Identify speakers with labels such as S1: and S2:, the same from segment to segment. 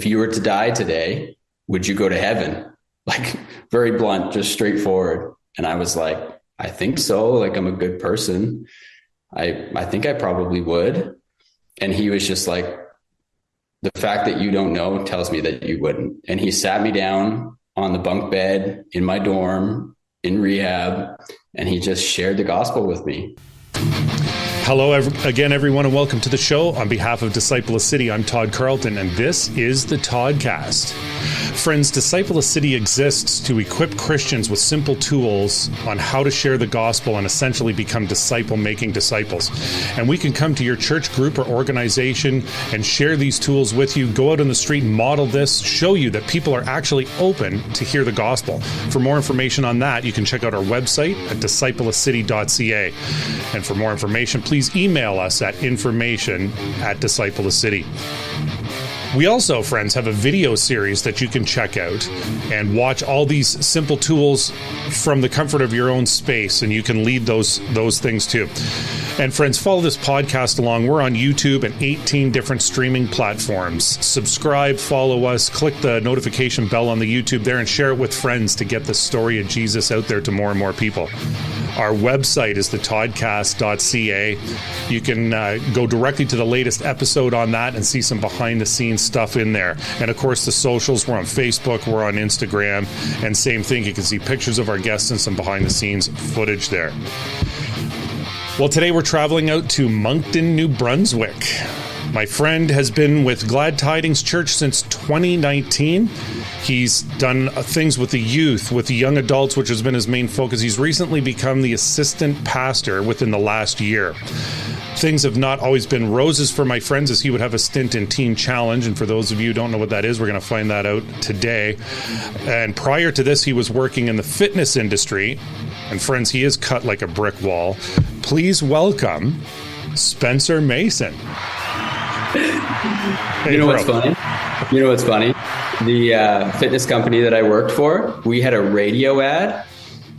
S1: if you were to die today, would you go to heaven? Like very blunt, just straightforward. And I was like, I think so. Like, I'm a good person. I think I probably would. And he was just like, the fact that you don't know tells me that you wouldn't. And he sat me down on the bunk bed in my dorm in rehab, and he just shared the gospel with me.
S2: Hello again, everyone, and welcome to the show. On behalf of Disciple of City, I'm Todd Carlton, and this is the Toddcast. Friends, Disciple of City exists to equip Christians with simple tools on how to share the gospel and essentially become disciple-making disciples. And we can come to your church group or organization and share these tools with you, go out on the street and model this, show you that people are actually open to hear the gospel. For more information on that, you can check out our website at discipleofcity.ca. And for more information, please email us at information@discipleofcity. We also, friends, have a video series that you can check out and watch all these simple tools from the comfort of your own space, and you can lead those things too. And friends, follow this podcast along. We're on YouTube and 18 different streaming platforms. Subscribe, follow us, click the notification bell on the YouTube there, and share it with friends to get the story of Jesus out there to more and more people. Our website is thetodcast.ca. You can go directly to the latest episode on that and see some behind-the-scenes stuff in there. And, of course, the socials. We're on Facebook. We're on Instagram. And same thing, you can see pictures of our guests and some behind-the-scenes footage there. Well, today we're traveling out to Moncton, New Brunswick. My friend has been with Glad Tidings Church since 2019. He's done things with the youth, with the young adults, which has been his main focus. He's recently become the assistant pastor within the last year. Things have not always been roses for my friends, as he would have a stint in Teen Challenge. And for those of you who don't know what that is, we're going to find that out today. And prior to this, he was working in the fitness industry. And friends, he is cut like a brick wall. Please welcome Spenser Mason.
S1: You know what's funny? The fitness company that I worked for, we had a radio ad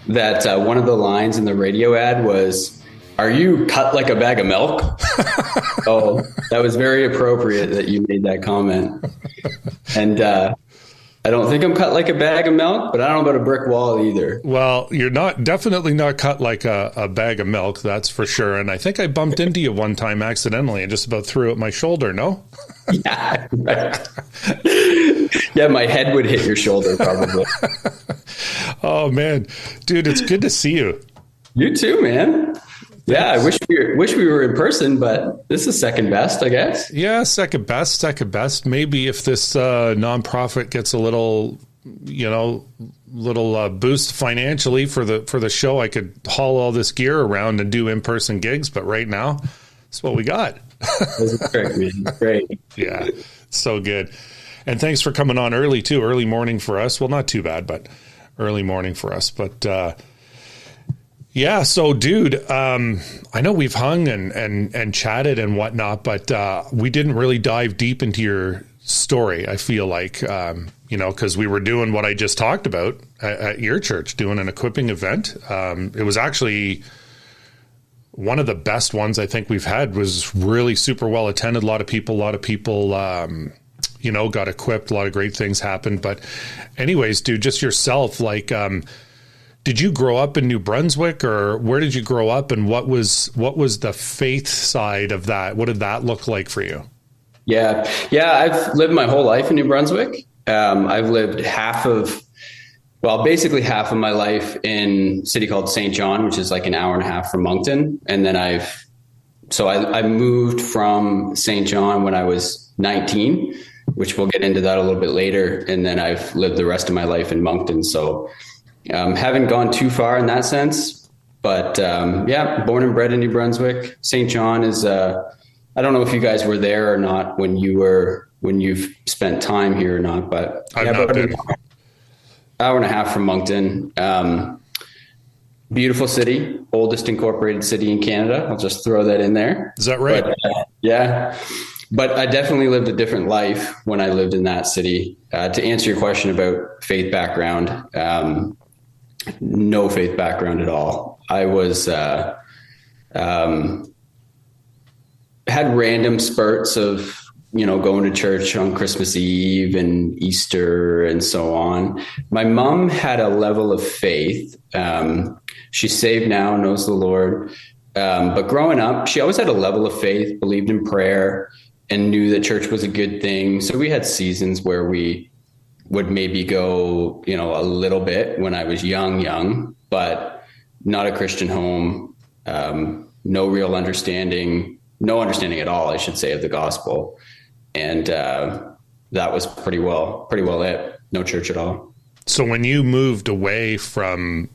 S1: that one of the lines in the radio ad was, "Are you cut like a bag of milk?" Oh, that was very appropriate that you made that comment. And I don't think I'm cut like a bag of milk, but I don't know about a brick wall either.
S2: Well, you're definitely not cut like a bag of milk, that's for sure. And I think I bumped into you one time accidentally and just about threw at my shoulder, no?
S1: Yeah, right. Yeah, my head would hit your shoulder probably.
S2: Oh, man. Dude, it's good to see you.
S1: You too, man. Yeah, I wish we were in person, but this is second best, I guess.
S2: Yeah, second best. Maybe if this nonprofit gets a little boost financially for the show, I could haul all this gear around and do in-person gigs. But right now, that's what we got.
S1: That's great, man. Great.
S2: Yeah, so good. And thanks for coming on early too. Early morning for us. Well, not too bad, but early morning for us. But yeah, so dude, I know we've hung and chatted and whatnot, but we didn't really dive deep into your story. I feel like, because we were doing what I just talked about at your church, doing an equipping event. It was actually one of the best ones I think we've had. Was really super well attended. A lot of people, got equipped. A lot of great things happened. But anyways, dude, just yourself, like, did you grow up in New Brunswick, or where did you grow up, and what was the faith side of that? What did that look like for you?
S1: Yeah, I've lived my whole life in New Brunswick. I've lived basically half of my life in a city called St. John, which is like an hour and a half from Moncton. And then I moved from St. John when I was 19, which we'll get into that a little bit later. And then I've lived the rest of my life in Moncton. So haven't gone too far in that sense, but born and bred in New Brunswick. St. John is, I don't know if you guys were there or not when you've spent time here or not, but about an hour and a half from Moncton. Beautiful city, oldest incorporated city in Canada. I'll just throw that in there.
S2: Is that right?
S1: But, but I definitely lived a different life when I lived in that city. To answer your question about faith background, no faith background at all. I was had random spurts of going to church on Christmas Eve and Easter and so on. My mom had a level of faith. She's saved now, knows the Lord. But growing up, she always had a level of faith, believed in prayer, and knew that church was a good thing. So we had seasons where we would maybe go, a little bit when I was young, but not a Christian home. No real understanding, no understanding at all, I should say, of the gospel. And that was pretty well it. No church at all.
S2: So when you moved away from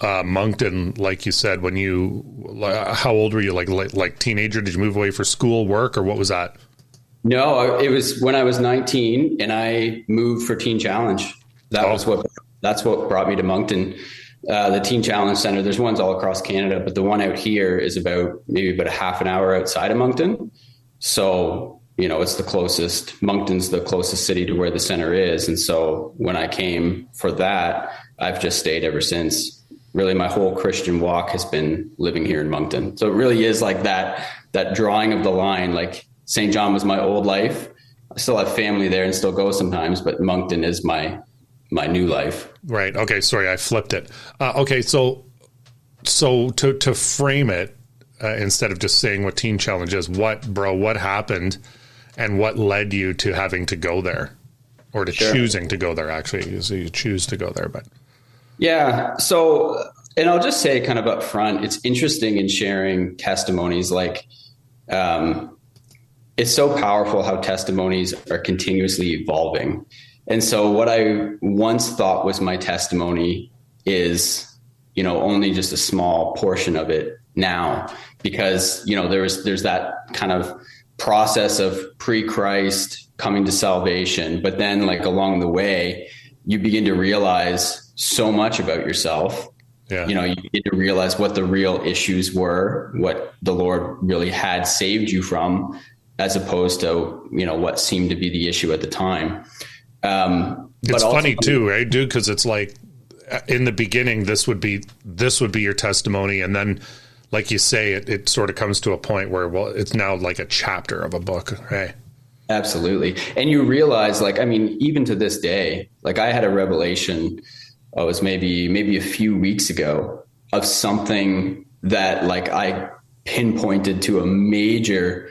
S2: Moncton, like you said, how old were you? Like teenager? Did you move away for school, work, or what was that?
S1: No, it was when I was 19 and I moved for Teen Challenge. That's what brought me to Moncton. The Teen Challenge Center, there's ones all across Canada, but the one out here is about a half an hour outside of Moncton. So, it's the closest. Moncton's the closest city to where the center is. And so when I came for that, I've just stayed ever since. Really, my whole Christian walk has been living here in Moncton. So it really is like that drawing of the line. Like St. John was my old life. I still have family there and still go sometimes, but Moncton is my new life.
S2: Right. Okay. Sorry, I flipped it. Okay. So to frame it, instead of just saying what Teen Challenge is, what happened and what led you to having to go there, or to choosing to go there? Actually, so you choose to go there, but.
S1: Yeah. So, and I'll just say kind of up front, it's interesting in sharing testimonies. Like, it's so powerful how testimonies are continuously evolving. And so what I once thought was my testimony is, only just a small portion of it now, because, there's that kind of process of pre-Christ coming to salvation. But then like along the way, you begin to realize so much about yourself. Yeah. You begin to realize what the real issues were, what the Lord really had saved you from, as opposed to, what seemed to be the issue at the time.
S2: It's funny too, right, dude? Because it's like in the beginning, this would be your testimony. And then, like you say, it sort of comes to a point where, it's now like a chapter of a book. Right.
S1: Absolutely. And you realize, even to this day, like I had a revelation, it was maybe a few weeks ago, of something that like I pinpointed to a major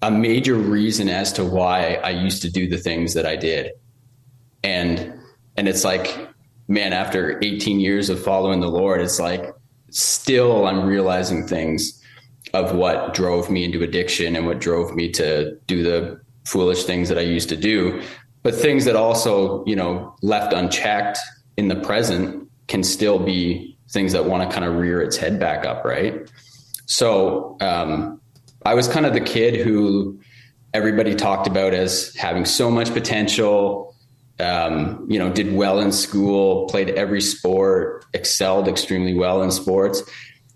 S1: reason as to why I used to do the things that I did. And it's like, man, after 18 years of following the Lord, it's like, still I'm realizing things of what drove me into addiction and what drove me to do the foolish things that I used to do, but things that also, left unchecked in the present can still be things that want to kind of rear its head back up. Right. So, I was kind of the kid who everybody talked about as having so much potential, did well in school, played every sport, excelled extremely well in sports.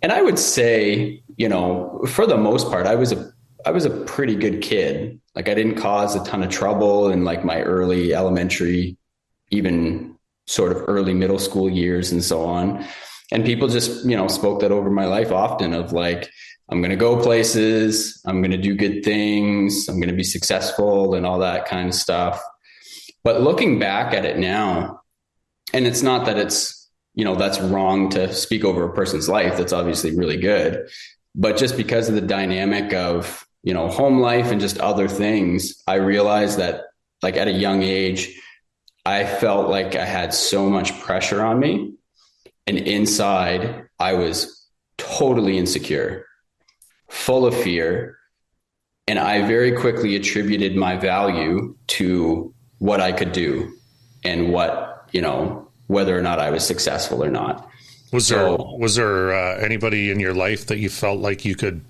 S1: And I would say, for the most part, I was a pretty good kid. Like I didn't cause a ton of trouble in like my early elementary, even sort of early middle school years and so on. And people just, spoke that over my life often of like, I'm going to go places, I'm going to do good things, I'm going to be successful and all that kind of stuff. But looking back at it now, and it's not that it's, that's wrong to speak over a person's life. That's obviously really good. But just because of the dynamic of, home life and just other things, I realized that like at a young age, I felt like I had so much pressure on me. And inside, I was totally insecure, full of fear. And I very quickly attributed my value to what I could do and what, whether or not I was successful or not.
S2: Was there anybody in your life that you felt like you could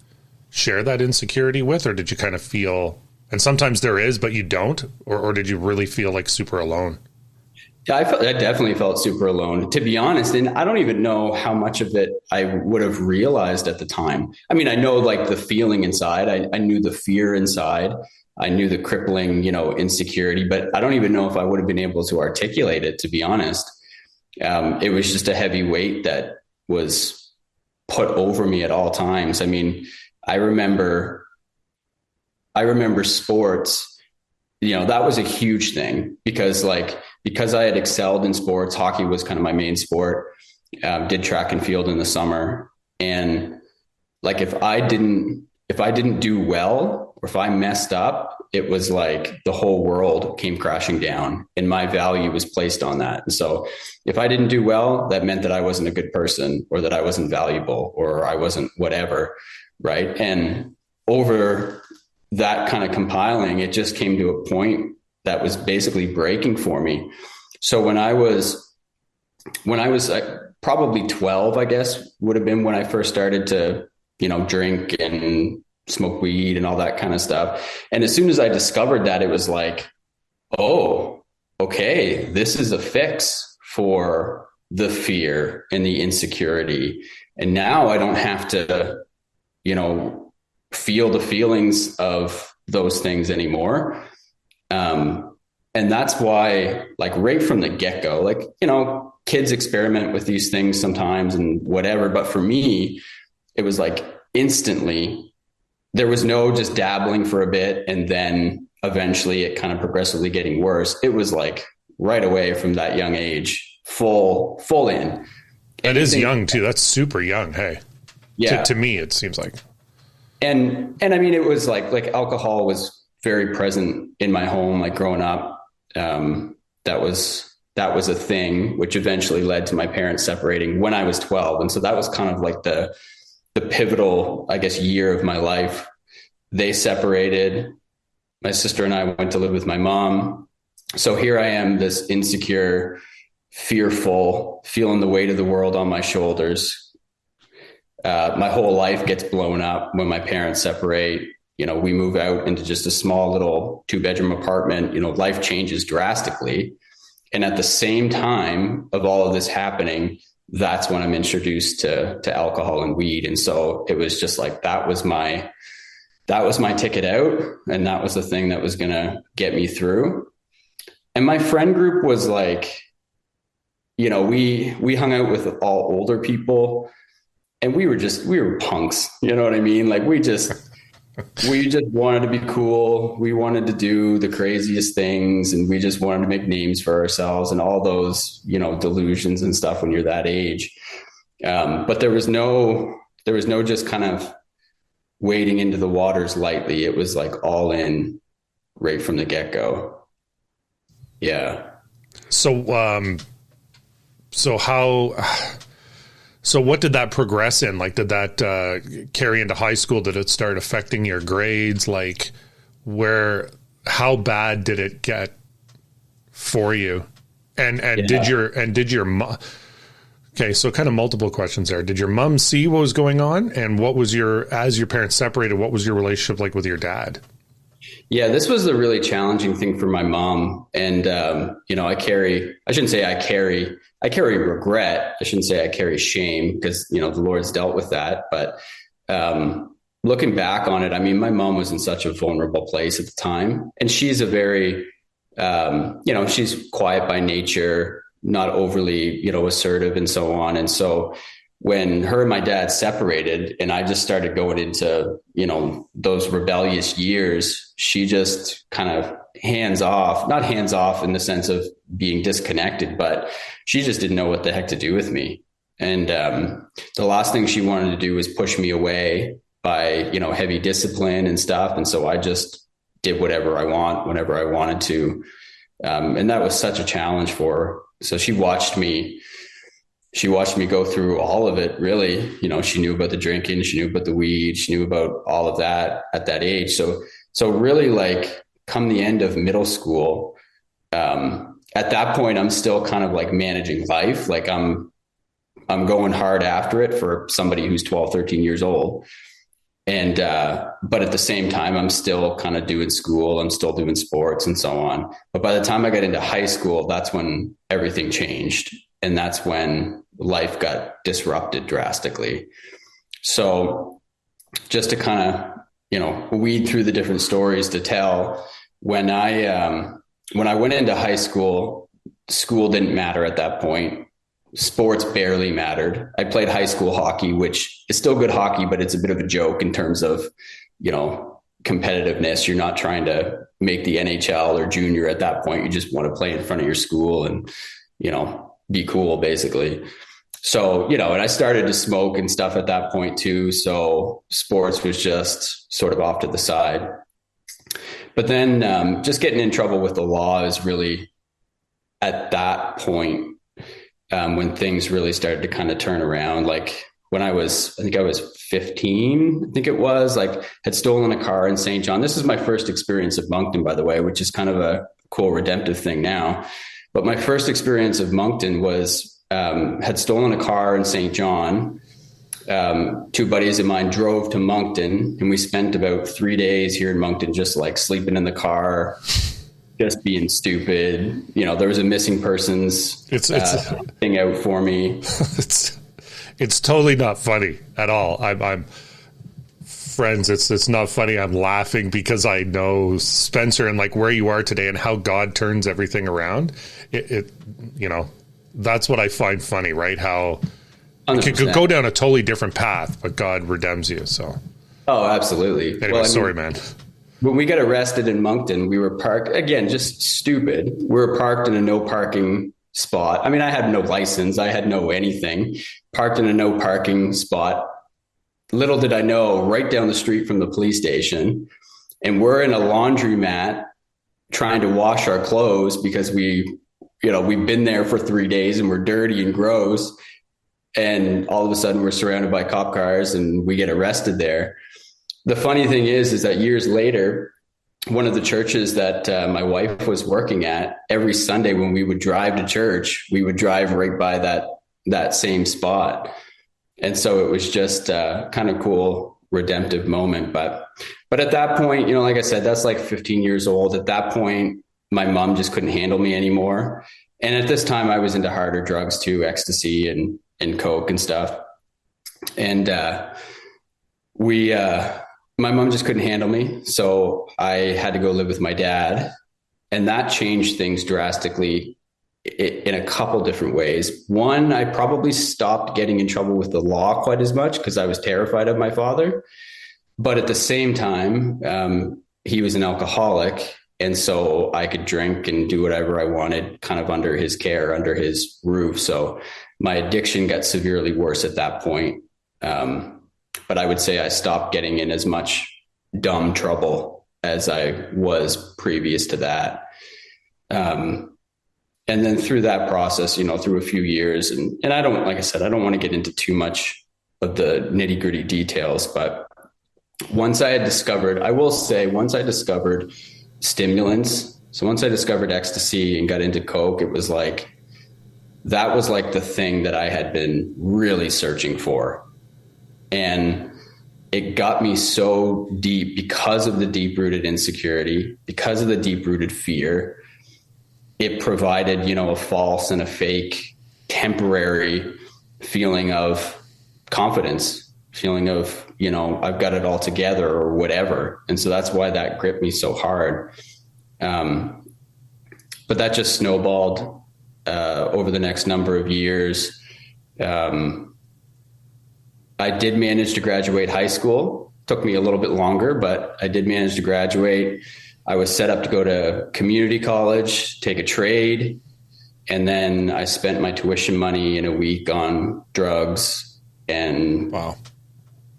S2: share that insecurity with, or did you kind of feel, and sometimes there is, but you don't, or did you really feel like super alone?
S1: Yeah, I definitely felt super alone, to be honest. And I don't even know how much of it I would have realized at the time. I mean, I know like the feeling inside, I knew the fear inside. I knew the crippling, insecurity, but I don't even know if I would have been able to articulate it, to be honest. It was just a heavy weight that was put over me at all times. I mean, I remember I remember sports, that was a huge thing because I had excelled in sports. Hockey was kind of my main sport. Did track and field in the summer. And like, if I didn't do well, or if I messed up, it was like the whole world came crashing down and my value was placed on that. And so if I didn't do well, that meant that I wasn't a good person, or that I wasn't valuable, or I wasn't whatever. Right. And over that kind of compiling, it just came to a point that was basically breaking for me. So when I was probably 12, I guess would have been when I first started to, drink and smoke weed and all that kind of stuff. And as soon as I discovered that, it was like, oh, okay, this is a fix for the fear and the insecurity. And now I don't have to, feel the feelings of those things anymore. And that's why, like, right from the get-go, like, kids experiment with these things sometimes and whatever. But for me, it was like instantly, there was no just dabbling for a bit and then eventually it kind of progressively getting worse. It was like right away from that young age, full in.
S2: That is young too. That's super young. Hey,
S1: yeah.
S2: To me, it seems like.
S1: And I mean, it was like alcohol was very present in my home, like growing up. That was a thing, which eventually led to my parents separating when I was 12. And so that was kind of like the pivotal, I guess, year of my life. They separated. My sister and I went to live with my mom. So here I am, this insecure, fearful, feeling the weight of the world on my shoulders. My whole life gets blown up when my parents separate. We move out into just a small little 2-bedroom apartment. Life changes drastically. And at the same time of all of this happening, that's when I'm introduced to alcohol and weed. And so it was just like, that was my ticket out. And that was the thing that was going to get me through. And my friend group was like, we hung out with all older people and we were punks. You know what I mean? Like we just wanted to be cool. We wanted to do the craziest things and we just wanted to make names for ourselves and all those, delusions and stuff when you're that age. But there was no just kind of wading into the waters lightly. It was like all in right from the get-go. Yeah.
S2: So what did that progress in? Like, did that carry into high school? Did it start affecting your grades? Like, how bad did it get for you? And did your mom? Okay, so kind of multiple questions there. Did your mom see what was going on, and as your parents separated, what was your relationship like with your dad?
S1: Yeah, this was a really challenging thing for my mom, and I carry regret. I shouldn't say I carry shame because, the Lord's dealt with that. But looking back on it, I mean, my mom was in such a vulnerable place at the time. And she's a very, she's quiet by nature, not overly, assertive and so on. And so when her and my dad separated and I just started going into, those rebellious years, she just kind of not hands off in the sense of being disconnected, but she just didn't know what the heck to do with me. And the last thing she wanted to do was push me away by, heavy discipline and stuff. And so I just did whatever I whenever I wanted to. And that was such a challenge for her. So she watched me go through all of it, really. She knew about the drinking, she knew about the weed, she knew about all of that at that age. So really, like, come the end of middle school, at that point, I'm still kind of like managing life. Like I'm going hard after it for somebody who's 12, 13 years old. And, but at the same time, I'm still kind of doing school. I'm still doing sports and so on. But by the time I got into high school, that's when everything changed. And that's when life got disrupted drastically. So just to kind of, weed through the different stories to tell, when I went into high school, school didn't matter at that point. Sports barely mattered. I played high school hockey, which is still good hockey, but it's a bit of a joke in terms of, competitiveness. You're not trying to make the NHL or junior at that point. You just want to play in front of your school and, be cool basically. So, and I started to smoke and stuff at that point too. So sports was just sort of off to the side. But then just getting in trouble with the law is really at that point when things really started to kind of turn around. Like when I think I was 15, I think it was, like had stolen a car in St. John. This is my first experience of Moncton, by the way, which is kind of a cool redemptive thing now. But my first experience of Moncton was had stolen a car in St. John. Two buddies of mine drove to Moncton, and we spent about 3 days here in Moncton, just like sleeping in the car, just being stupid. There was a missing persons thing out for me.
S2: It's totally not funny at all. I'm friends. It's not funny. I'm laughing because I know Spenser and like where you are today and how God turns everything around. That's what I find funny, right? How 100%. It could go down a totally different path, but God redeems you. So,
S1: oh, absolutely.
S2: Anyway, sorry, man.
S1: When we got arrested in Moncton, we were parked again, just stupid. We were parked in a no parking spot. I mean, I had no license. I had no anything. Parked in a no parking spot. Little did I know, right down the street from the police station, and we're in a laundromat trying to wash our clothes because we've been there for 3 days and we're dirty and gross. And all of a sudden we're surrounded by cop cars and we get arrested there. The funny thing is that years later, one of the churches that my wife was working at, every Sunday when we would drive to church, we would drive right by that same spot. And so it was just kind of cool, redemptive moment. But at that point, like I said, that's like 15 years old. At that point, my mom just couldn't handle me anymore. And at this time I was into harder drugs too, ecstasy and coke and stuff. And my mom just couldn't handle me. So I had to go live with my dad, and that changed things drastically in a couple different ways. One, I probably stopped getting in trouble with the law quite as much because I was terrified of my father. But at the same time, he was an alcoholic. And so I could drink and do whatever I wanted kind of under his care, under his roof. So my addiction got severely worse at that point. But I would say I stopped getting in as much dumb trouble as I was previous to that. And then through that process, through a few years, and I don't want to get into too much of the nitty gritty details, but once I discovered stimulants. So once I discovered ecstasy and got into coke, that was like the thing that I had been really searching for. And it got me so deep because of the deep-rooted insecurity, because of the deep-rooted fear. It provided, a false and a fake temporary feeling of confidence, feeling of, I've got it all together or whatever. And so that's why that gripped me so hard. But that just snowballed over the next number of years. I did manage to graduate high school. Took me a little bit longer, but I did manage to graduate. I was set up to go to community college, take a trade. And then I spent my tuition money in a week on drugs and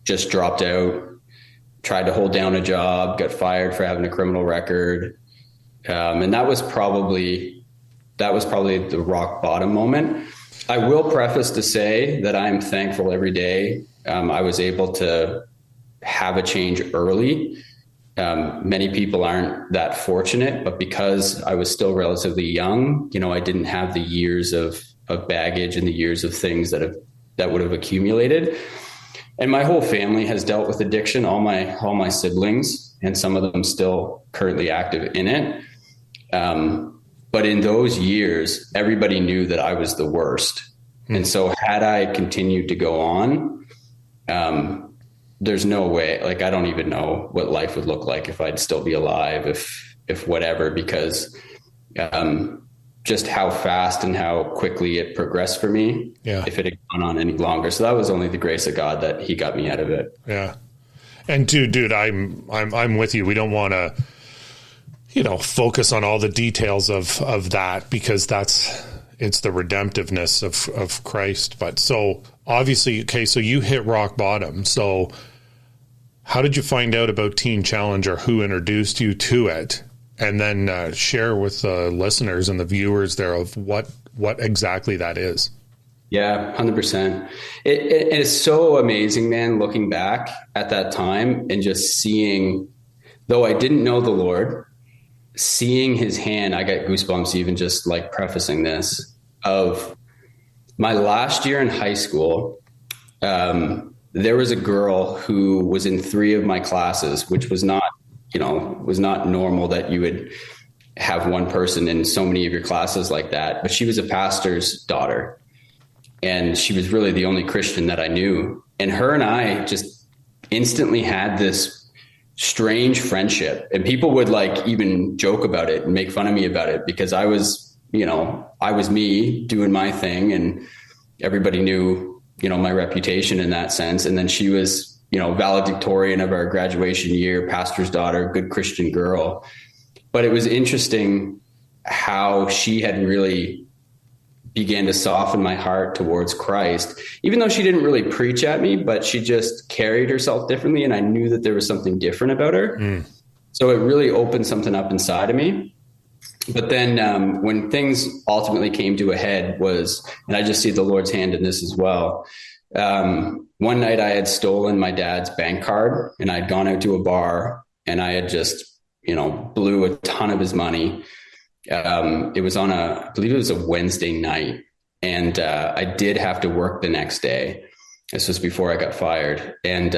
S1: just dropped out, tried to hold down a job, got fired for having a criminal record. And that was probably the rock bottom moment. I will preface to say that I'm thankful every day. I was able to have a change early. Many people aren't that fortunate, but because I was still relatively young, I didn't have the years of baggage and the years of things that would have accumulated. And my whole family has dealt with addiction, all my siblings, and some of them still currently active in it. But in those years, everybody knew that I was the worst. And so had I continued to go on, there's no way, like, I don't even know what life would look like if I'd still be alive, if whatever, because just how fast and how quickly it progressed for me, if it had gone on any longer. So that was only the grace of God that he got me out of it.
S2: Yeah. And dude, I'm with you. We don't want to, focus on all the details of that, because it's the redemptiveness of Christ. But so obviously, okay, so you hit rock bottom. So how did you find out about Teen Challenge, or who introduced you to it? And then share with the listeners and the viewers there of what exactly that is.
S1: Yeah, 100%. It is so amazing, man, looking back at that time and just seeing, though I didn't know the Lord, seeing his hand. I got goosebumps even just like prefacing this, of my last year in high school. There was a girl who was in 3 of my classes, which was not normal that you would have one person in so many of your classes like that. But she was a pastor's daughter, and she was really the only Christian that I knew. And her and I just instantly had this strange friendship, and people would like even joke about it and make fun of me about it, because I was me doing my thing, and everybody knew, my reputation in that sense. And then she was, valedictorian of our graduation year, pastor's daughter, good Christian girl. But it was interesting how she had really began to soften my heart towards Christ, even though she didn't really preach at me, but she just carried herself differently. And I knew that there was something different about her. So it really opened something up inside of me. But then when things ultimately came to a head and I just see the Lord's hand in this as well. One night I had stolen my dad's bank card, and I'd gone out to a bar, and I had just, blew a ton of his money. It was I believe it was a Wednesday night, and I did have to work the next day. This was before I got fired. And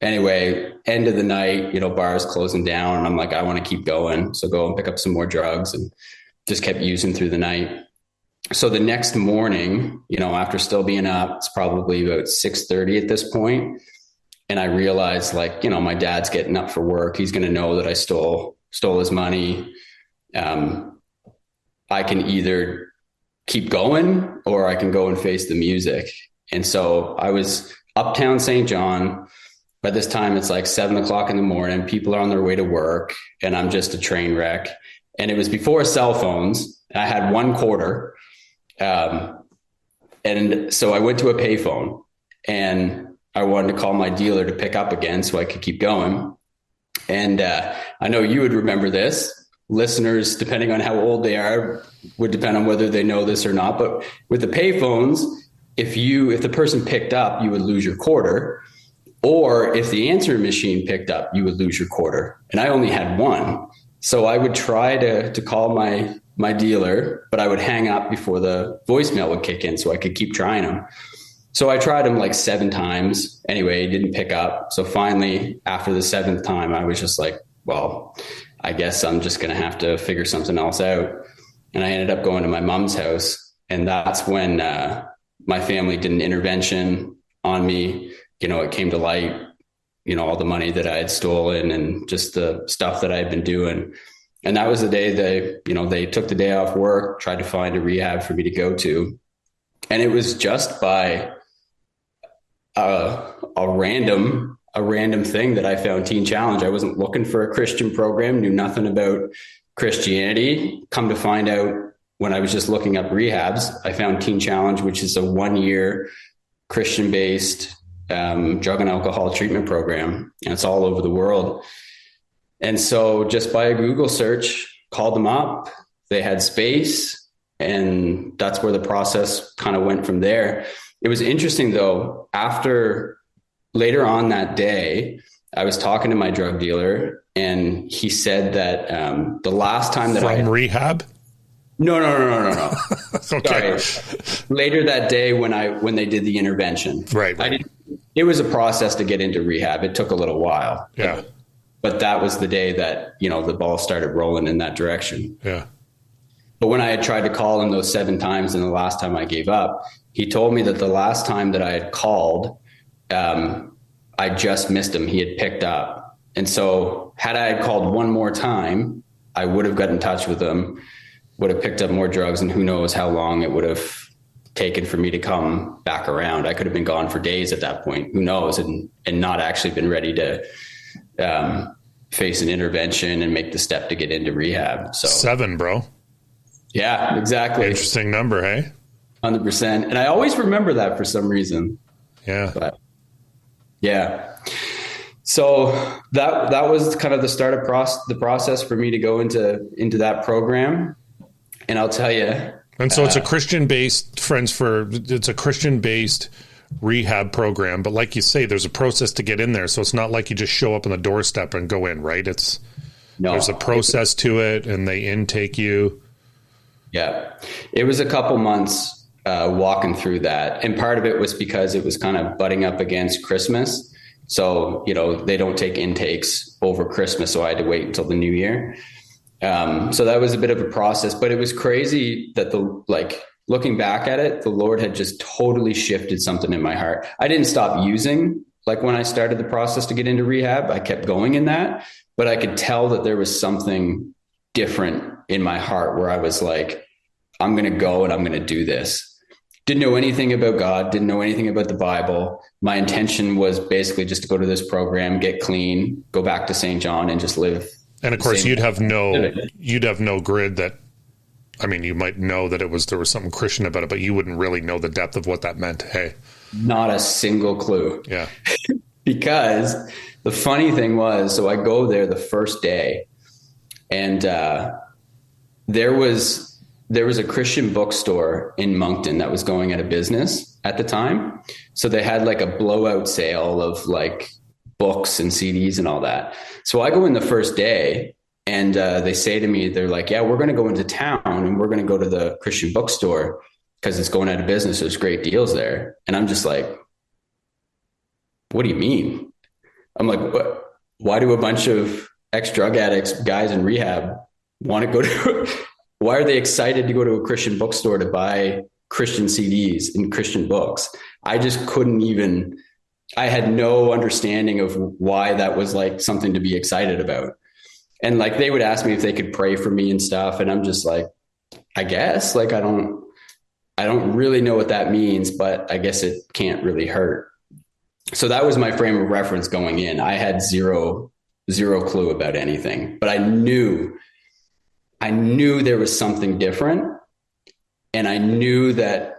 S1: anyway, end of the night, bars closing down, and I'm like, I want to keep going. So go and pick up some more drugs, and just kept using through the night. So the next morning, after still being up, it's probably about 6:30 at this point. And I realized, like, my dad's getting up for work. He's going to know that I stole his money. I can either keep going, or I can go and face the music. And so I was uptown St. John. By this time, it's like 7:00 in the morning. People are on their way to work, and I'm just a train wreck. And it was before cell phones. I had $1. And so I went to a payphone, and I wanted to call my dealer to pick up again so I could keep going. And I know you would remember this. Listeners, depending on how old they are, would depend on whether they know this or not. But with the payphones, if the person picked up, you would lose your $1. Or if the answering machine picked up, you would lose your $1. And I only had one. So I would try to call my dealer, but I would hang up before the voicemail would kick in so I could keep trying him. So I tried him like 7 times. Anyway, he didn't pick up. So finally, after the 7th time, I was just like, well, I guess I'm just going to have to figure something else out. And I ended up going to my mom's house. And that's when my family did an intervention on me. It came to light, all the money that I had stolen and just the stuff that I had been doing. And that was the day they took the day off work, tried to find a rehab for me to go to. And it was just by a random thing that I found Teen Challenge. I wasn't looking for a Christian program, knew nothing about Christianity. Come to find out, when I was just looking up rehabs, I found Teen Challenge, which is a 1-year Christian-based drug and alcohol treatment program. And it's all over the world. And so just by a Google search, called them up. They had space. And that's where the process kind of went from there. It was interesting, though, later on that day, I was talking to my drug dealer, and he said that the last time that
S2: From rehab?
S1: No.
S2: Okay.
S1: Sorry. Later that day when they did the intervention.
S2: Right.
S1: It was a process to get into rehab. It took a little while.
S2: Yeah.
S1: But that was the day that, the ball started rolling in that direction.
S2: Yeah.
S1: But when I had tried to call him those 7 times and the last time I gave up, he told me that the last time that I had called, I just missed him. He had picked up. And so had I had called one more time, I would have got in touch with him, would have picked up more drugs, and who knows how long it would have taken for me to come back around. I could have been gone for days at that point, who knows, and not actually been ready to face an intervention and make the step to get into rehab. So
S2: 7, bro.
S1: Yeah, exactly.
S2: Interesting number, hey?
S1: 100%. And I always remember that for some reason.
S2: Yeah.
S1: But yeah. So that was kind of the start of the process for me to go into that program. And I'll tell you.
S2: And so it's a Christian-based, it's a Christian-based rehab program. But like you say, there's a process to get in there. So it's not like you just show up on the doorstep and go in, right? There's a process to it, and they intake you.
S1: Yeah. It was a couple months walking through that. And part of it was because it was kind of butting up against Christmas. So, they don't take intakes over Christmas. So I had to wait until the new year. So that was a bit of a process, but it was crazy that looking back at it, the Lord had just totally shifted something in my heart. I didn't stop using, when I started the process to get into rehab, I kept going in that, but I could tell that there was something different in my heart where I was like, I'm going to go and I'm going to do this. Didn't know anything about God, didn't know anything about the Bible. My intention was basically just to go to this program, get clean, go back to St. John and just live.
S2: And of course you'd have no grid that, you might know that there was something Christian about it, but you wouldn't really know the depth of what that meant. Hey, not
S1: a single clue.
S2: Yeah.
S1: Because the funny thing was, so I go there the first day and, there was a Christian bookstore in Moncton that was going out of business at the time. So they had a blowout sale of books and CDs and all that. So I go in the first day and they say to me, they're like, yeah, we're going to go into town and we're going to go to the Christian bookstore because it's going out of business. There's great deals there. And I'm just like, what do you mean? I'm like, what? Why do a bunch of ex-drug addicts, guys in rehab want to go to, why are they excited to go to a Christian bookstore to buy Christian CDs and Christian books? I just I had no understanding of why that was something to be excited about. And they would ask me if they could pray for me and stuff. And I'm just like, I guess I don't really know what that means, but I guess it can't really hurt. So that was my frame of reference going in. I had zero clue about anything, but I knew there was something different. And I knew that,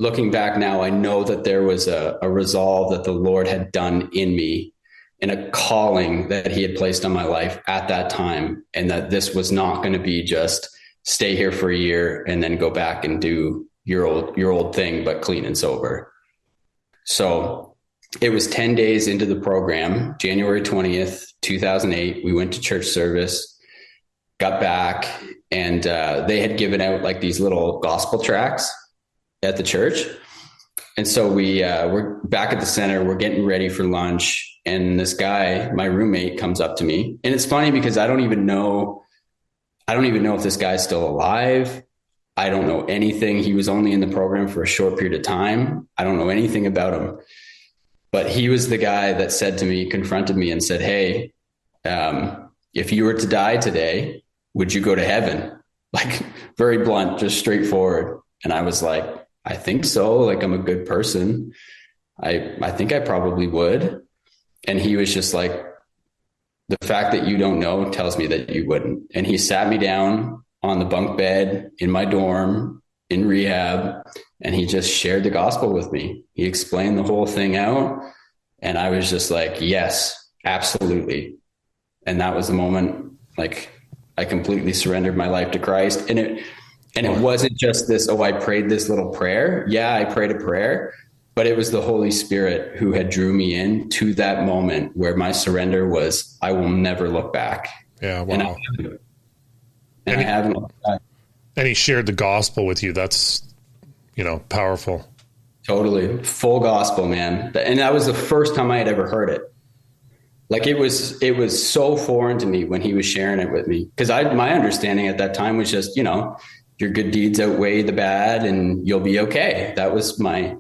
S1: looking back now, I know that there was a resolve that the Lord had done in me and a calling that he had placed on my life at that time. And that this was not going to be just stay here for a year and then go back and do your old thing, but clean and sober. So it was 10 days into the program, January 20th, 2008, we went to church service, got back, and they had given out these little gospel tracts at the church. And so we're back at the center, we're getting ready for lunch. And this guy, my roommate, comes up to me. And it's funny because I don't even know if this guy's still alive. I don't know anything. He was only in the program for a short period of time. I don't know anything about him, but he was the guy that confronted me and said, hey, if you were to die today, would you go to heaven? Very blunt, just straightforward. And I was like, I think so. I'm a good person. I think I probably would. And he was just like, the fact that you don't know tells me that you wouldn't. And he sat me down on the bunk bed in my dorm in rehab, and he just shared the gospel with me. He explained the whole thing out. And I was just like, yes, absolutely. And that was the moment, I completely surrendered my life to Christ. And it wasn't just this, I prayed this little prayer. Yeah, I prayed a prayer, but it was the Holy Spirit who had drew me in to that moment where my surrender was, I will never look back.
S2: Yeah. Wow.
S1: And I haven't looked back.
S2: And he shared the gospel with you. That's, powerful.
S1: Totally. Full gospel, man. And that was the first time I had ever heard it. It was so foreign to me when he was sharing it with me. Cause my understanding at that time was just, your good deeds outweigh the bad and you'll be okay. That was my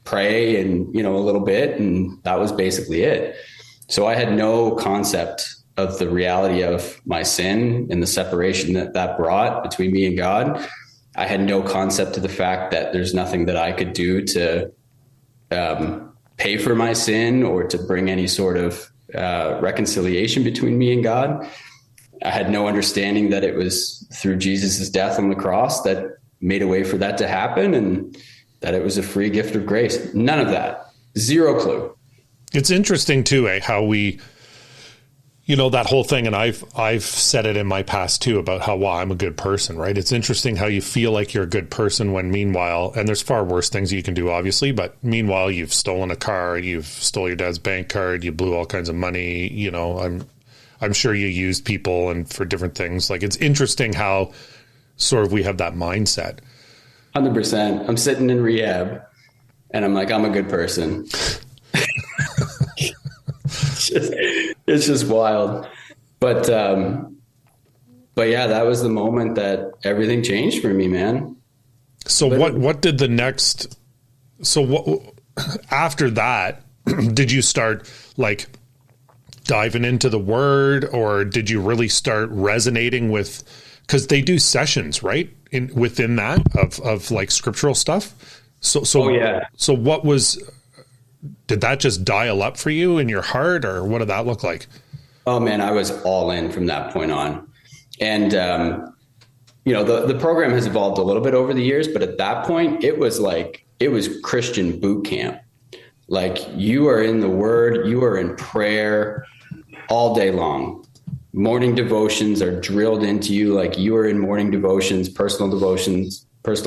S1: pray and, a little bit. And that was basically it. So I had no concept of the reality of my sin and the separation that brought between me and God. I had no concept to the fact that there's nothing that I could do to pay for my sin or to bring any sort of reconciliation between me and God. I had no understanding that it was through Jesus' death on the cross that made a way for that to happen, and that it was a free gift of grace. None of that. Zero clue.
S2: It's interesting too, how we, that whole thing, and I've said it in my past too, about how, well, I'm a good person, right? It's interesting how you feel like you're a good person when meanwhile, and there's far worse things you can do, obviously, but meanwhile, you've stolen a car, you've stole your dad's bank card, you blew all kinds of money, I'm sure you used people and for different things. Like, it's interesting how sort of we have that mindset.
S1: 100%. I'm sitting in rehab and I'm like, I'm a good person. It's just wild. But yeah, that was the moment that everything changed for me, man.
S2: So what did the next, after that, did you start like diving into the word, or did you really start resonating with, because they do sessions, right? Within that of like scriptural stuff. So
S1: yeah.
S2: So did that just dial up for you in your heart, or what did that look like?
S1: Oh man, I was all in from that point on. And, the program has evolved a little bit over the years, but at that point it was Christian boot camp. Like, you are in the word, you are in prayer all day long. Morning devotions are drilled into you. Like, you are in morning devotions, personal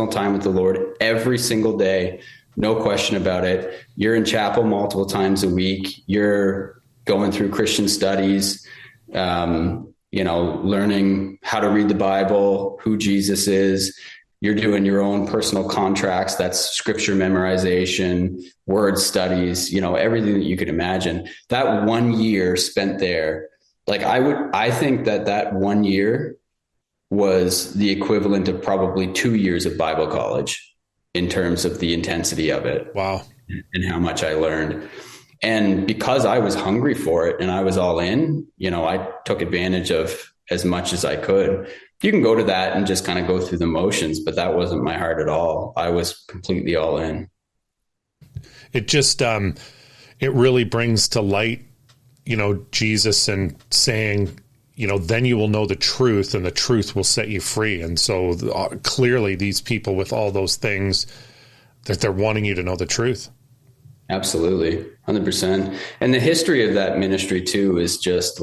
S1: time with the Lord every single day. No question about it. You're in chapel multiple times a week. You're going through Christian studies, learning how to read the Bible, who Jesus is. You're doing your own personal contracts. That's scripture memorization, word studies, everything that you could imagine. That 1 year spent there, I think that 1 year was the equivalent of probably 2 years of Bible college in terms of the intensity of it.
S2: Wow.
S1: And how much I learned. And because I was hungry for it and I was all in, I took advantage of as much as I could. You can go to that and just kind of go through the motions, but that wasn't my heart at all. I was completely all in.
S2: It just, it really brings to light, Jesus, and saying, then you will know the truth and the truth will set you free. And so clearly these people with all those things, that they're wanting you to know the truth.
S1: Absolutely. 100%. And the history of that ministry too is just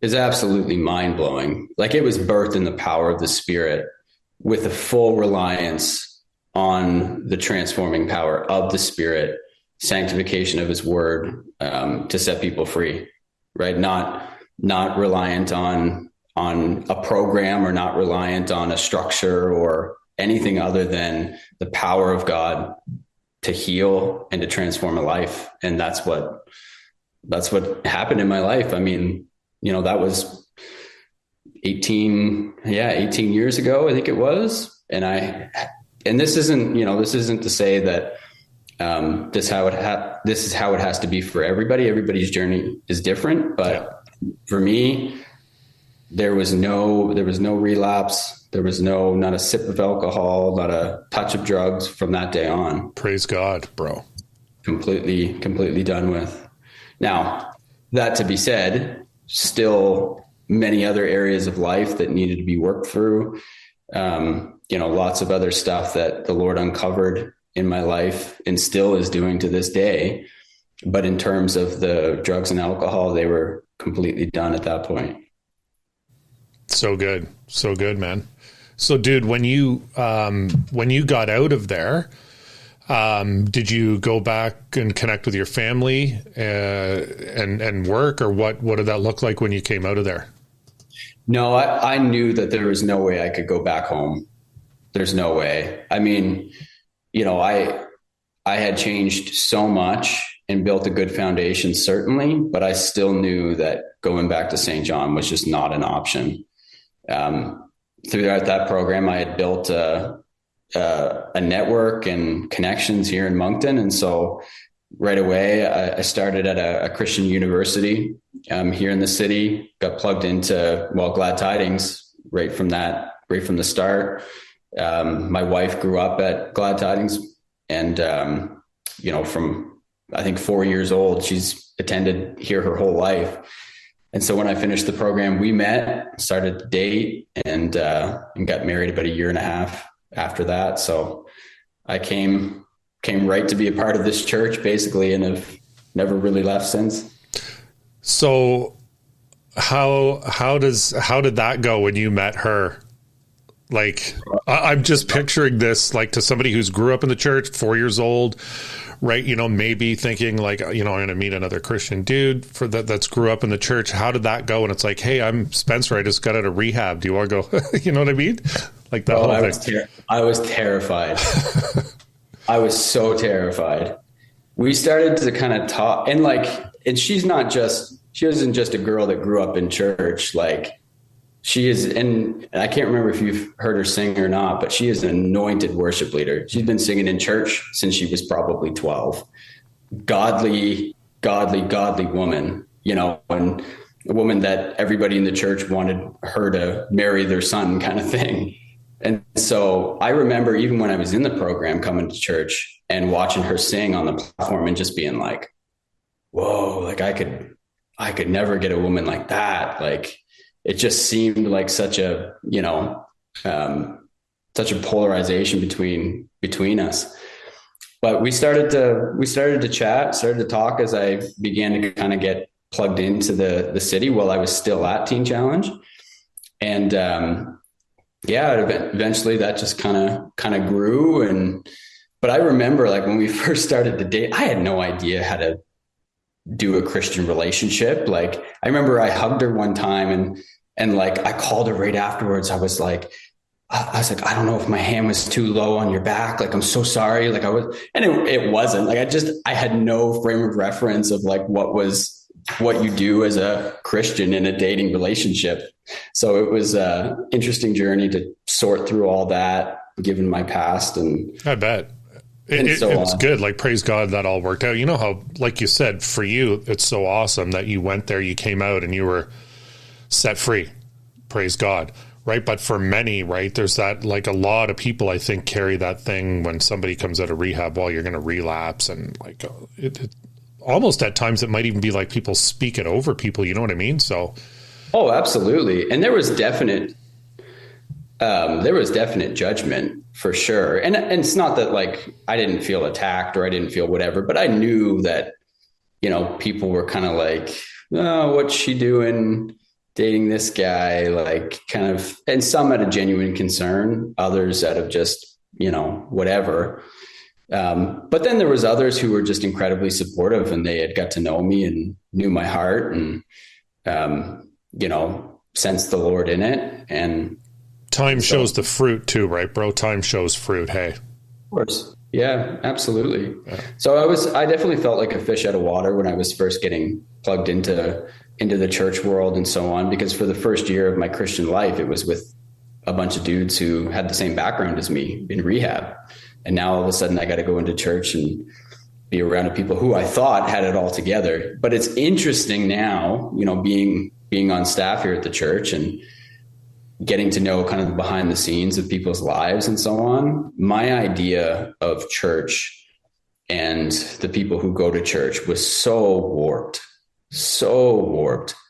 S1: is absolutely mind blowing. Like, it was birthed in the power of the Spirit with a full reliance on the transforming power of the Spirit, sanctification of his word, to set people free, right? Not reliant on a program, or not reliant on a structure or anything other than the power of God to heal and to transform a life. And that's what happened in my life. I mean, that was 18 years ago, I think it was. And this isn't to say that this is how it has to be for everybody. Everybody's journey is different, but for me, there was no relapse. There was not a sip of alcohol, not a touch of drugs from that day on.
S2: Praise God, bro.
S1: Completely done with. Now, that to be said, still many other areas of life that needed to be worked through. Lots of other stuff that the Lord uncovered in my life and still is doing to this day. But in terms of the drugs and alcohol, they were completely done at that point.
S2: So good, man. So, dude, when you got out of there, did you go back and connect with your family and work, or what did that look like when you came out of there?
S1: No, I knew that there was no way I could go back home. There's no way. I mean, I had changed so much and built a good foundation, certainly, but I still knew that going back to St. John was just not an option. Throughout that program, I had built a network and connections here in Moncton. And so right away, I started at a Christian university here in the city, got plugged into, Glad Tidings right from the start. My wife grew up at Glad Tidings, and from I think 4 years old, she's attended here her whole life. And so when I finished the program, we met, started to date, and got married about a year and a half after that. So I came right to be a part of this church, basically, and have never really left since.
S2: So how did that go when you met her? Like, I'm just picturing this, like, to somebody who's grew up in the church, 4 years old, right? Maybe thinking like, I'm going to meet another Christian dude that's grew up in the church. How did that go? And it's like, hey, I'm Spenser. I just got out of rehab. Do you want to go? You know what I mean? Like that whole thing.
S1: I was terrified. I was so terrified. We started to kind of talk, and she isn't just a girl that grew up in church. Like, she is, and I can't remember if you've heard her sing or not, but she is an anointed worship leader. She's been singing in church since she was probably 12. Godly woman, and a woman that everybody in the church wanted her to marry their son, kind of thing. And so I remember, even when I was in the program, coming to church and watching her sing on the platform and just being like, whoa, like I could never get a woman like that. Like, it just seemed like such a polarization between us. But we started to chat, started to talk as I began to kind of get plugged into the city while I was still at Teen Challenge. And eventually that just kind of grew. But I remember, like, when we first started to date, I had no idea how to do a Christian relationship. Like, I remember I hugged her one time and like, I called her right afterwards. I was like, I don't know if my hand was too low on your back. Like, I'm so sorry. Like, it wasn't like, I had no frame of reference of like what you do as a Christian in a dating relationship. So it was a interesting journey to sort through all that, given my past. And
S2: I bet. It's good. Like, praise God that all worked out. You know how, like you said, for you, it's so awesome that you went there, you came out and you were set free. Praise God. Right. But for many, right, there's that, like, a lot of people, I think, carry that thing when somebody comes out of rehab, well, you're going to relapse. And like, it almost at times it might even be like people speak it over people. You know what I mean? So.
S1: Oh, absolutely. And there was definite judgment, for sure. And it's not that, like, I didn't feel attacked or I didn't feel whatever, but I knew that, people were kind of like, oh, what's she doing dating this guy? Like, kind of, and some had a genuine concern, others out of just, whatever. But then there was others who were just incredibly supportive, and they had got to know me and knew my heart and, sensed the Lord in it. And
S2: time shows the fruit too, right, bro? Time shows fruit. Hey,
S1: of course. Yeah, absolutely. Yeah. So I definitely felt like a fish out of water when I was first getting plugged into the church world and so on, because for the first year of my Christian life, it was with a bunch of dudes who had the same background as me in rehab. And now all of a sudden I got to go into church and be around people who I thought had it all together. But it's interesting now, being on staff here at the church and getting to know kind of the behind the scenes of people's lives and so on. My idea of church and the people who go to church was so warped.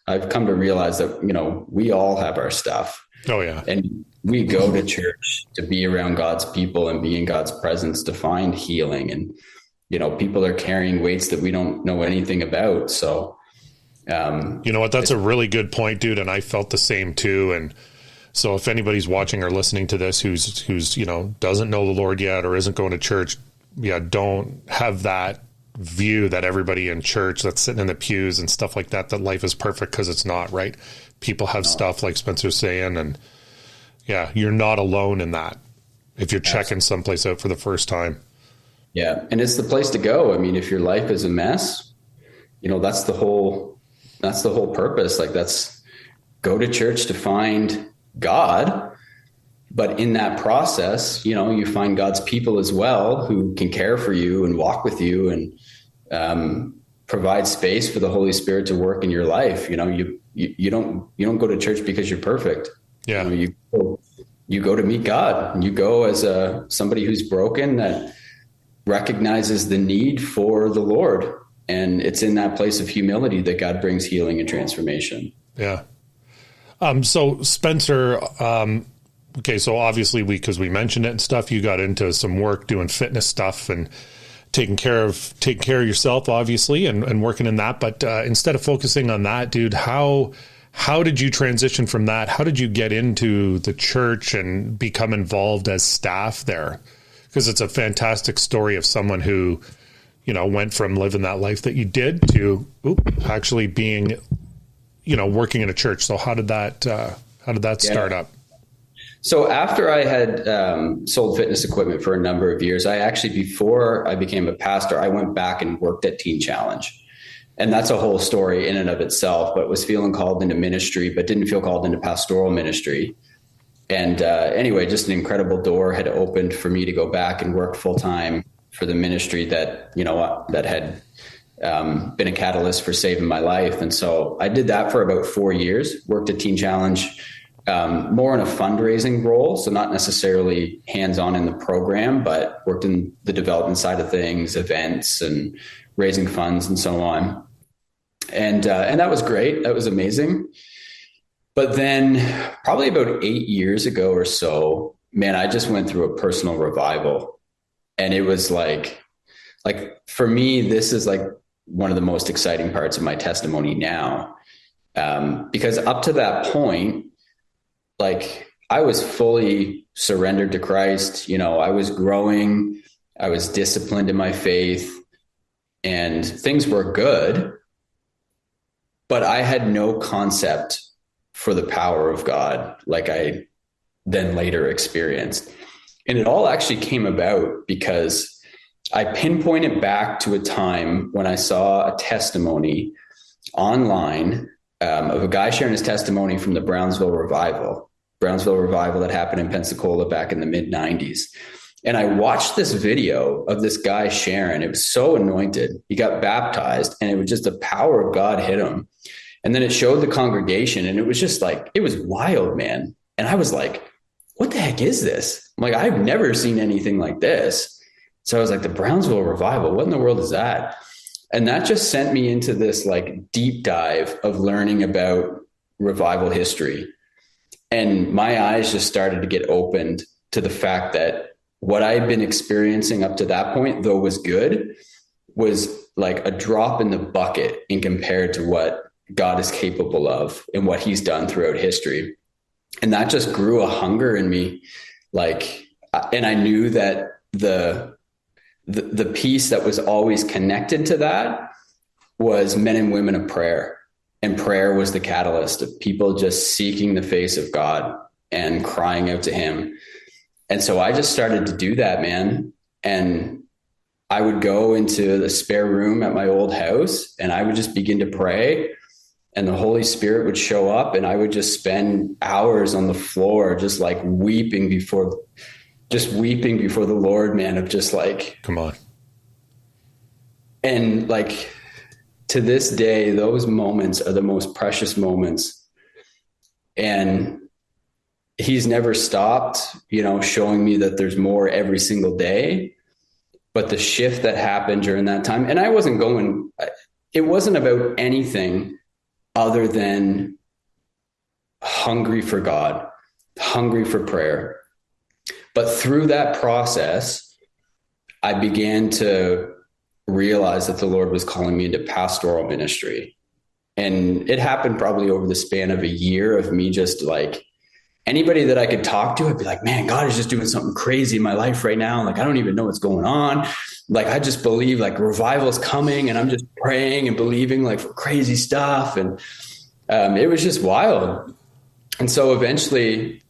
S1: I've come to realize that, we all have our stuff.
S2: Oh yeah.
S1: And we go to church to be around God's people and be in God's presence to find healing. And, people are carrying weights that we don't know anything about. So,
S2: you know what, that's a really good point, dude. And I felt the same too. And so if anybody's watching or listening to this, who's, doesn't know the Lord yet, or isn't going to church, don't have that view that everybody in church that's sitting in the pews and stuff like that life is perfect, because it's not, right? People have stuff, like Spenser's saying, and yeah, you're not alone in that if you're checking someplace out for the first time.
S1: Yeah. And it's the place to go. I mean, if your life is a mess, that's the whole purpose. Like, that's go to church to find God. But in that process, you find God's people as well, who can care for you and walk with you and provide space for the Holy Spirit to work in your life. You don't go to church because you're perfect.
S2: Yeah.
S1: You go you go to meet God. You go as somebody who's broken, that recognizes the need for the Lord. And it's in that place of humility that God brings healing and transformation.
S2: Yeah. So Spenser, okay, so obviously because we mentioned it and stuff, you got into some work doing fitness stuff and taking care of yourself, obviously, and working in that. But instead of focusing on that, dude, how did you transition from that? How did you get into the church and become involved as staff there? Because it's a fantastic story of someone who, went from living that life that you did to actually being, working in a church. So how did that start up?
S1: So after I had sold fitness equipment for a number of years, before I became a pastor, I went back and worked at Teen Challenge. And that's a whole story in and of itself, but was feeling called into ministry, but didn't feel called into pastoral ministry. And anyway, just an incredible door had opened for me to go back and work full time for the ministry that had been a catalyst for saving my life. And so I did that for about 4 years, worked at Teen Challenge, more in a fundraising role. So not necessarily hands-on in the program, but worked in the development side of things, events and raising funds and so on. And that was great. That was amazing. But then probably about 8 years ago or so, man, I just went through a personal revival. And it was like for me, this is like one of the most exciting parts of my testimony now. Because up to that point, I was fully surrendered to Christ. I was growing, I was disciplined in my faith, and things were good, but I had no concept for the power of God like I then later experienced. And it all actually came about because I pinpointed back to a time when I saw a testimony online of a guy sharing his testimony from the Brownsville revival that happened in Pensacola back in the mid-90s. And I watched this video of this guy sharing. It was so anointed. He got baptized, and it was just the power of God hit him. And then it showed the congregation, and it was just it was wild, man. And I was like, what the heck is this? I'm like, I've never seen anything like this. So I was like, the Brownsville revival, what in the world is that? And that just sent me into this deep dive of learning about revival history. And my eyes just started to get opened to the fact that what I had been experiencing up to that point, though was good, was like a drop in the bucket in compared to what God is capable of and what he's done throughout history. And that just grew a hunger in me. And I knew that the piece that was always connected to that was men and women of prayer. And prayer was the catalyst of people just seeking the face of God and crying out to him. And so I just started to do that, man. And I would go into the spare room at my old house and I would just begin to pray, and the Holy Spirit would show up, and I would just spend hours on the floor, just weeping before the Lord, man, of just come on. And to this day, those moments are the most precious moments. And he's never stopped, showing me that there's more every single day. But the shift that happened during that time, and it wasn't about anything other than hungry for God, hungry for prayer. But through that process, I began to realize that the Lord was calling me into pastoral ministry. And it happened probably over the span of a year of me just anybody that I could talk to, I'd be like, man, God is just doing something crazy in my life right now. I don't even know what's going on. I just believe revival is coming, and I'm just praying and believing for crazy stuff. And it was just wild. And so eventually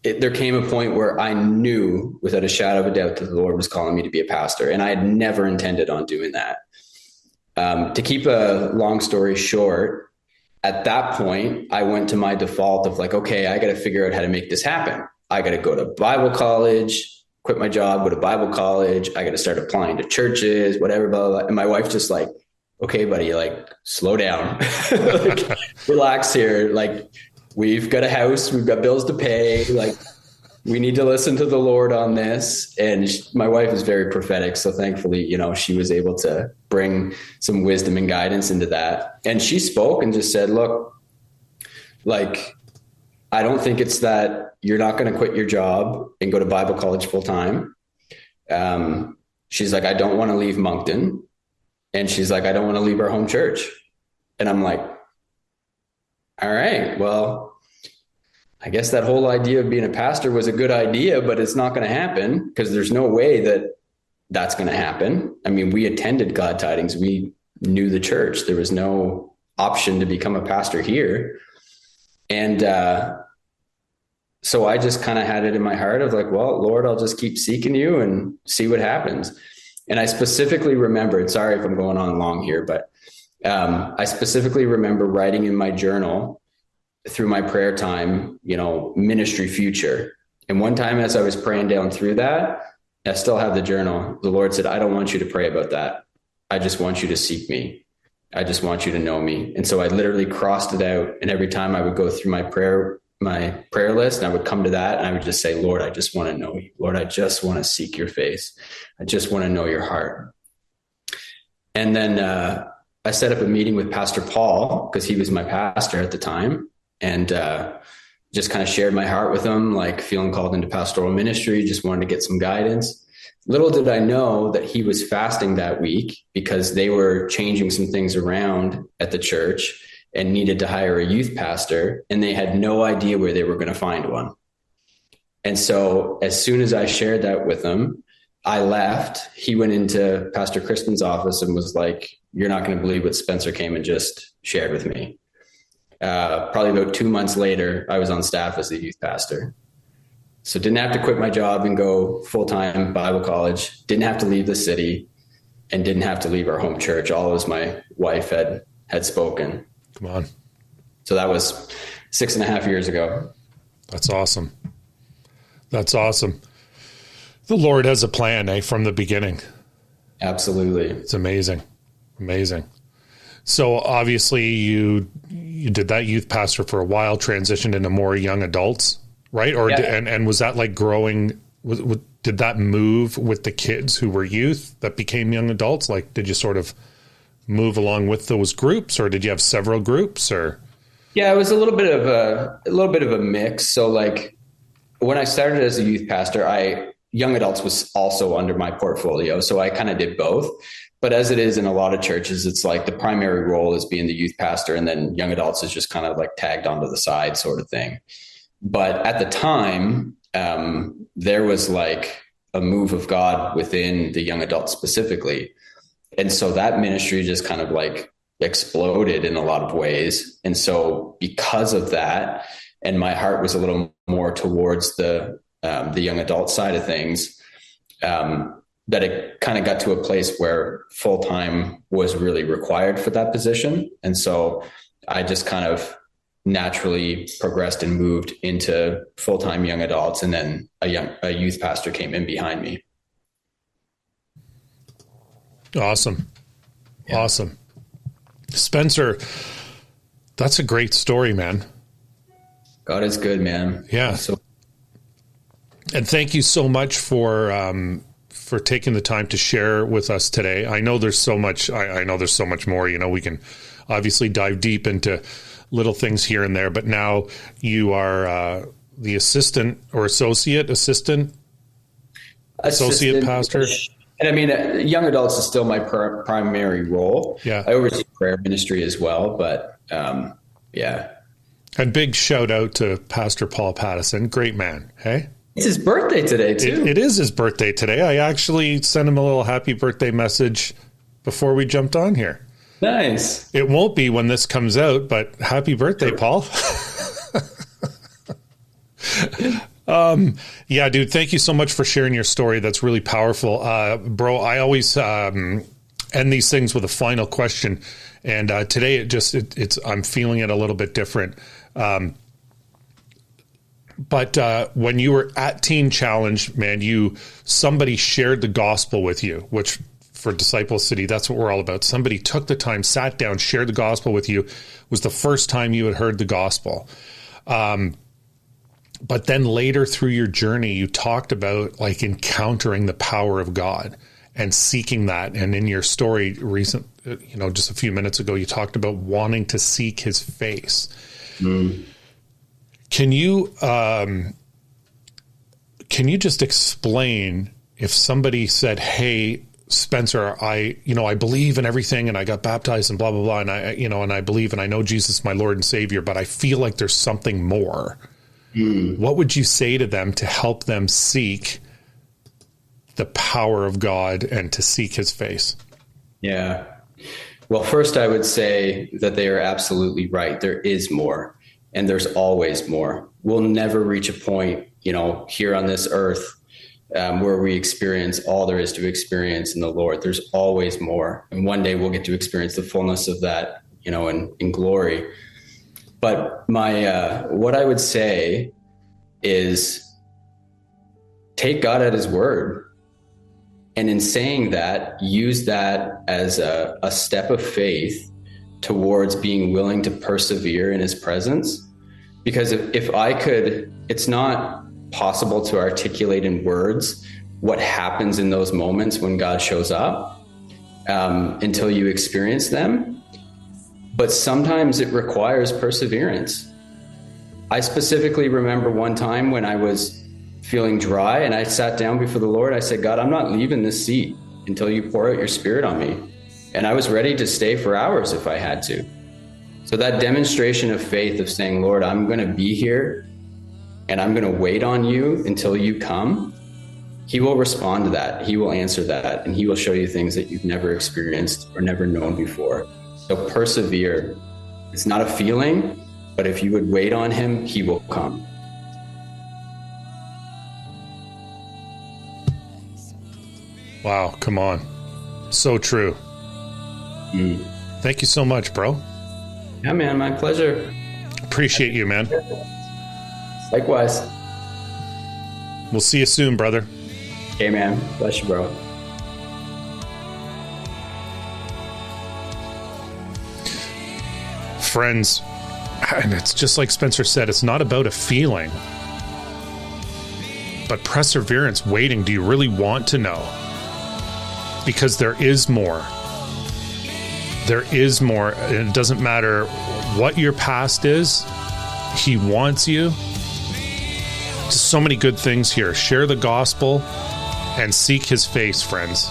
S1: there came a point where I knew without a shadow of a doubt that the Lord was calling me to be a pastor. And I had never intended on doing that. To keep a long story short, at that point, I went to my default of okay, I got to figure out how to make this happen. I got to go to Bible college, quit my job, go to Bible college. I got to start applying to churches, whatever, blah, blah, blah. And my wife just okay, buddy, slow down, relax here. We've got a house, we've got bills to pay. we need to listen to the Lord on this. And my wife is very prophetic. So thankfully, she was able to bring some wisdom and guidance into that. And she spoke and just said, look, like, I don't think it's that you're not going to quit your job and go to Bible college full time. She's like, I don't want to leave Moncton. And she's like, I don't want to leave our home church. And I'm like, all right, well, I guess that whole idea of being a pastor was a good idea, but it's not going to happen because there's no way that that's going to happen. I mean, we attended Glad Tidings. We knew the church. There was no option to become a pastor here. And so I just kind of had it in my heart of like, well, Lord, I'll just keep seeking you and see what happens. And I specifically remembered, sorry if I'm going on long here, but I specifically remember writing in my journal through my prayer time, ministry future. And one time as I was praying down through that, I still have the journal. The Lord said, I don't want you to pray about that. I just want you to seek me. I just want you to know me. And so I literally crossed it out. And every time I would go through my prayer list, and I would come to that and I would just say, Lord, I just want to know you. Lord, I just want to seek your face. I just want to know your heart. And then I set up a meeting with Pastor Paul because he was my pastor at the time, and just kind of shared my heart with him, like feeling called into pastoral ministry, just wanted to get some guidance. Little did I know that he was fasting that week because they were changing some things around at the church and needed to hire a youth pastor, and they had no idea where they were going to find one. And so as soon as I shared that with him, I left. He went into Pastor Crispin's office and was like, you're not going to believe what Spenser came and just shared with me. Probably about 2 months later, I was on staff as the youth pastor. So didn't have to quit my job and go full-time Bible college, didn't have to leave the city, and didn't have to leave our home church, all as my wife had spoken.
S2: Come on.
S1: So that was 6.5 years ago.
S2: That's awesome. That's awesome. The Lord has a plan, from the beginning.
S1: Absolutely.
S2: It's amazing. Amazing. So obviously you did that youth pastor for a while, transitioned into more young adults, right? Or
S1: yeah.
S2: And was that like growing? Did that move with the kids who were youth that became young adults? Like, did you sort of move along with those groups, or did you have several groups? Or
S1: yeah, it was a little bit of a mix. So like when I started as a youth pastor, young adults was also under my portfolio, so I kind of did both. But as it is in a lot of churches, it's like the primary role is being the youth pastor, and then young adults is just kind of like tagged onto the side sort of thing. But at the time, there was like a move of God within the young adults specifically. And so that ministry just kind of like exploded in a lot of ways. And so because of that, and my heart was a little more towards the young adult side of things, that it kind of got to a place where full-time was really required for that position. And so I just kind of naturally progressed and moved into full-time young adults. And then a youth pastor came in behind me.
S2: Awesome.
S1: Yeah.
S2: Awesome. Spenser, that's a great story, man.
S1: God is good, man.
S2: Yeah. And thank you so much for taking the time to share with us today. I know there's so much, I know there's so much more, we can obviously dive deep into little things here and there, but now you are the associate pastor.
S1: And I mean, young adults is still my primary role.
S2: Yeah.
S1: I oversee prayer ministry as well, but yeah.
S2: And big shout out to Pastor Paul Pattison. Great man. Hey?
S1: It's his birthday today, too.
S2: It is his birthday today. I actually sent him a little happy birthday message before we jumped on here.
S1: Nice.
S2: It won't be when this comes out, but happy birthday, Paul. Yeah, dude, thank you so much for sharing your story. That's really powerful. Bro, I always end these things with a final question. And today it's I'm feeling it a little bit different. But when you were at Teen Challenge, man, somebody shared the gospel with you, which for Disciple City, that's what we're all about. Somebody took the time, sat down, shared the gospel with you. It was the first time you had heard the gospel. But then later through your journey, you talked about like encountering the power of God and seeking that. And in your story just a few minutes ago, you talked about wanting to seek his face. Can you just explain, if somebody said, hey, Spenser, I believe in everything and I got baptized and blah, blah, blah. And I believe and I know Jesus, my Lord and Savior, but I feel like there's something more. What would you say to them to help them seek the power of God and to seek his face? Yeah.
S1: Well, first I would say that they are absolutely right. There is more, and there's always more. We'll never reach a point, here on this earth, where we experience all there is to experience in the Lord. There's always more. And one day we'll get to experience the fullness of that, in glory. But what I would say is take God at his word. And in saying that, use that as a step of faith towards being willing to persevere in his presence. Because if I could, it's not possible to articulate in words what happens in those moments when God shows up until you experience them. But sometimes it requires perseverance. I specifically remember one time when I was feeling dry and I sat down before the Lord. I said, God, I'm not leaving this seat until you pour out your Spirit on me. And I was ready to stay for hours if I had to. So that demonstration of faith of saying, Lord, I'm going to be here and I'm going to wait on you until you come. He will respond to that. He will answer that. And he will show you things that you've never experienced or never known before. So persevere. It's not a feeling, but if you would wait on him, he will come.
S2: Wow, come on. So true. Thank you so much, bro.
S1: Yeah, man, my pleasure.
S2: Appreciate you, man.
S1: Likewise.
S2: We'll see you soon, brother.
S1: Okay, man. Bless you, bro.
S2: Friends, and it's just like Spenser said, it's not about a feeling, but perseverance, waiting. Do you really want to know? Because there is more. There is more. And it doesn't matter what your past is. He wants you. Just so many good things here. Share the gospel and seek his face, friends.